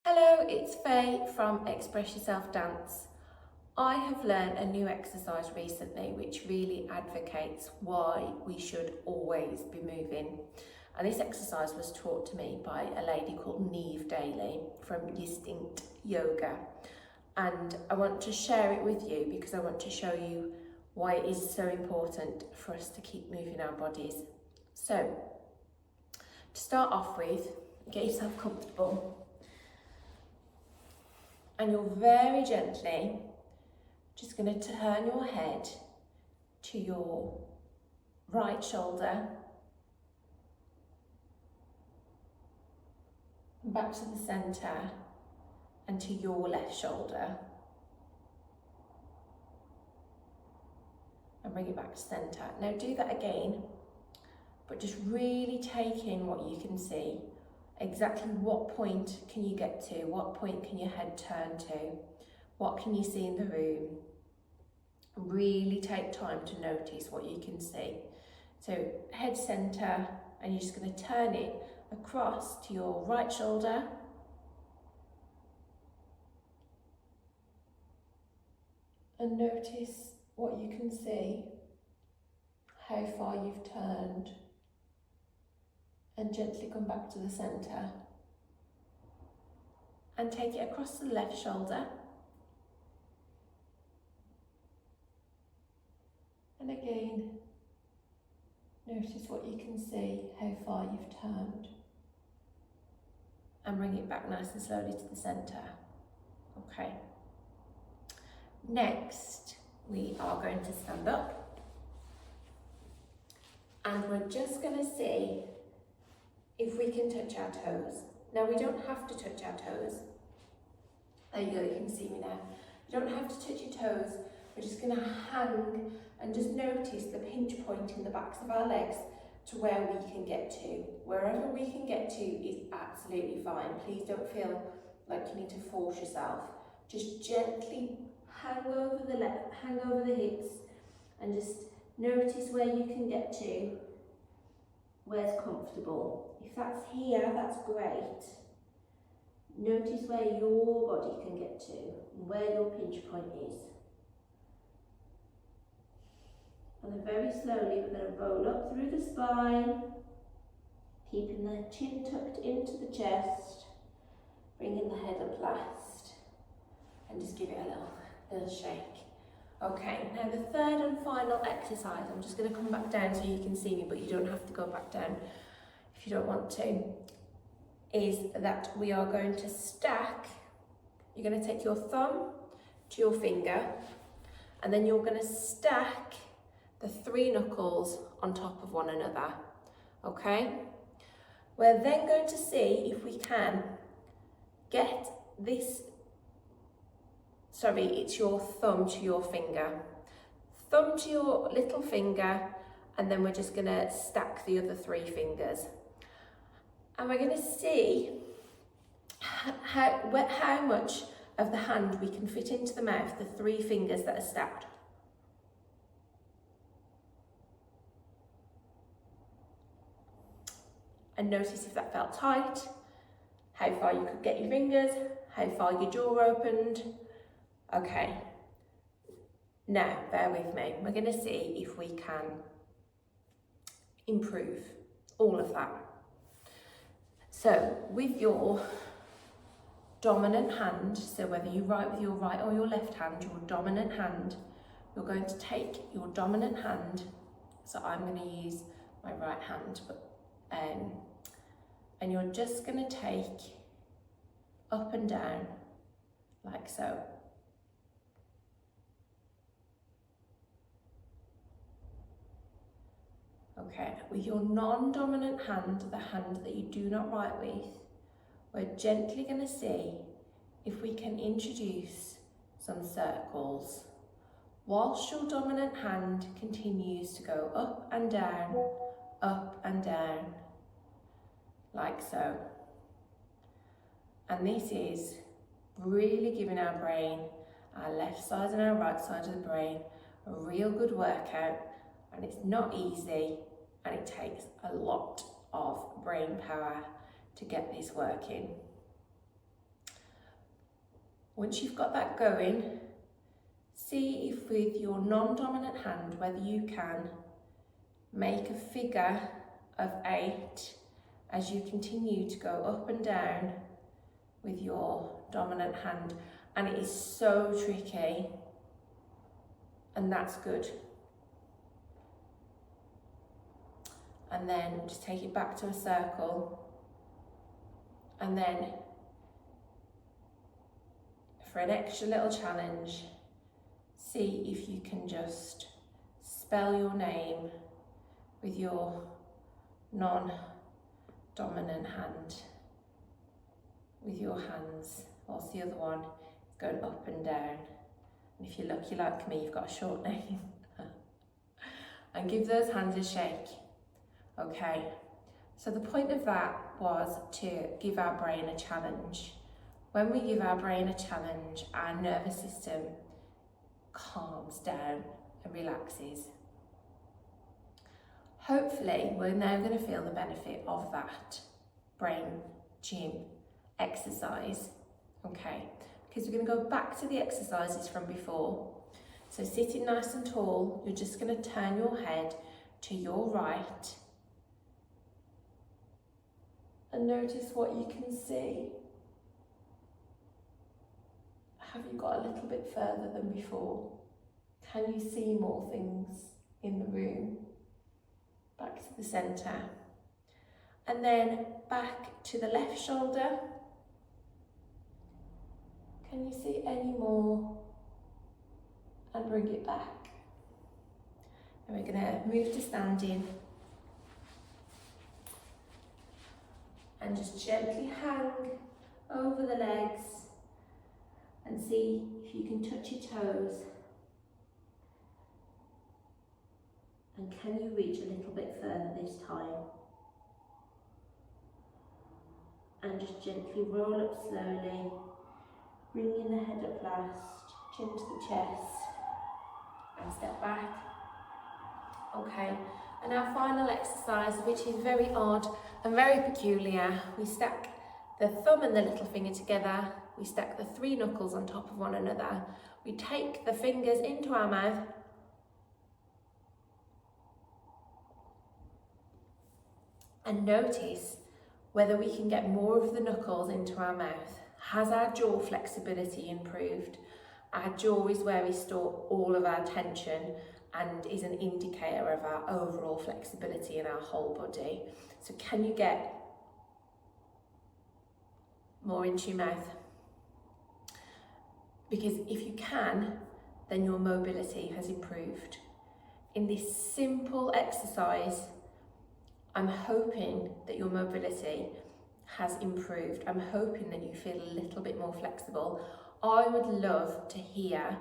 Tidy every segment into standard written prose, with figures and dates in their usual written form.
Hello, it's Faye from Xpress-Yourself Dance. I have learned a new exercise recently which really advocates why we should always be moving. And this exercise was taught to me by a lady called Niamh Daly from Yinstinct Yoga. And I want to share it with you because I want to show you why it is so important for us to keep moving our bodies. So, to start off with, get yourself comfortable. And you're very gently just going to turn your head to your right shoulder and back to the centre and to your left shoulder and bring it back to centre. Now do that again, but just really take in what you can see. Exactly what point can you get to? What point can your head turn to? What can you see in the room? Really take time to notice what you can see. So head centre, and you're just going to turn it across to your right shoulder. And notice what you can see, how far you've turned. And gently come back to the centre and take it across the left shoulder, and again notice what you can see, how far you've turned, and bring it back nice and slowly to the centre. Okay, next we are going to stand up and we're just going to see if we can touch our toes. Now we don't have to touch our toes. There you go, you can see me now. You don't have to touch your toes. We're just going to hang and just notice the pinch point in the backs of our legs to where we can get to. Wherever we can get to is absolutely fine. Please don't feel like you need to force yourself. Just gently hang over the hips and just notice where you can get to, where's comfortable. If that's here, that's great. Notice where your body can get to and where your pinch point is. And then very slowly we're going to roll up through the spine, keeping the chin tucked into the chest, bringing the head up last, and just give it a little shake. Okay, now the third and final exercise, I'm just going to come back down so you can see me, but you don't have to go back down if you don't want to, is that we are going to stack. You're going to take your thumb to your finger, and then you're going to stack the 3 knuckles on top of one another, okay? We're then going to see if we can get this, it's your thumb to your finger. Thumb to your little finger, and then we're just going to stack the other 3 fingers. And we're going to see how much of the hand we can fit into the mouth, the 3 fingers that are stacked. And notice if that felt tight, how far you could get your fingers, how far your jaw opened. Okay, now bear with me. We're going to see if we can improve all of that. So with your dominant hand, so whether you write with your right or your left hand, your dominant hand, you're going to take your dominant hand. So I'm going to use my right hand, but and you're just going to take up and down like so. Okay, with your non-dominant hand, the hand that you do not write with, we're gently going to see if we can introduce some circles whilst your dominant hand continues to go up and down, like so. And this is really giving our brain, our left side and our right side of the brain, a real good workout. And it's not easy, and it takes a lot of brain power to get this working. Once you've got that going, see if with your non-dominant hand whether you can make a figure of 8 as you continue to go up and down with your dominant hand. And it is so tricky, and that's good. And then just take it back to a circle, and then for an extra little challenge, see if you can just spell your name with your non-dominant hand, with your hands, whilst the other one is going up and down. And if you're lucky like me, you've got a short name. And give those hands a shake. Okay, so the point of that was to give our brain a challenge. When we give our brain a challenge, our nervous system calms down and relaxes. Hopefully, we're now going to feel the benefit of that brain gym exercise, okay? Because we're going to go back to the exercises from before. So sitting nice and tall, you're just going to turn your head to your right and notice what you can see. Have you got a little bit further than before? Can you see more things in the room? Back to the centre. And then back to the left shoulder. Can you see any more? And bring it back. And we're going to move to standing. And just gently hang over the legs and see if you can touch your toes. And can you reach a little bit further this time? And just gently roll up slowly, bringing the head up last, chin to the chest, and step back. Okay, and our final exercise, which is very odd and very peculiar, we stack the thumb and the little finger together, we stack the 3 knuckles on top of one another, we take the fingers into our mouth, and notice whether we can get more of the knuckles into our mouth. Has our jaw flexibility improved? Our jaw is where we store all of our tension and is an indicator of our overall flexibility in our whole body. So can you get more into your mouth? Because if you can, then your mobility has improved. In this simple exercise, I'm hoping that your mobility has improved. I'm hoping that you feel a little bit more flexible. I would love to hear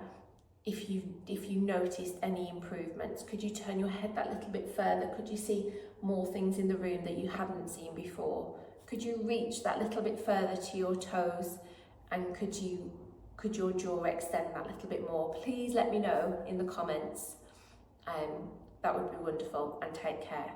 if you noticed any improvements. Could you turn your head that little bit further? Could you see more things in the room that you hadn't seen before? Could you reach that little bit further to your toes? And could your jaw extend that little bit more? Please let me know in the comments. That would be wonderful, and take care.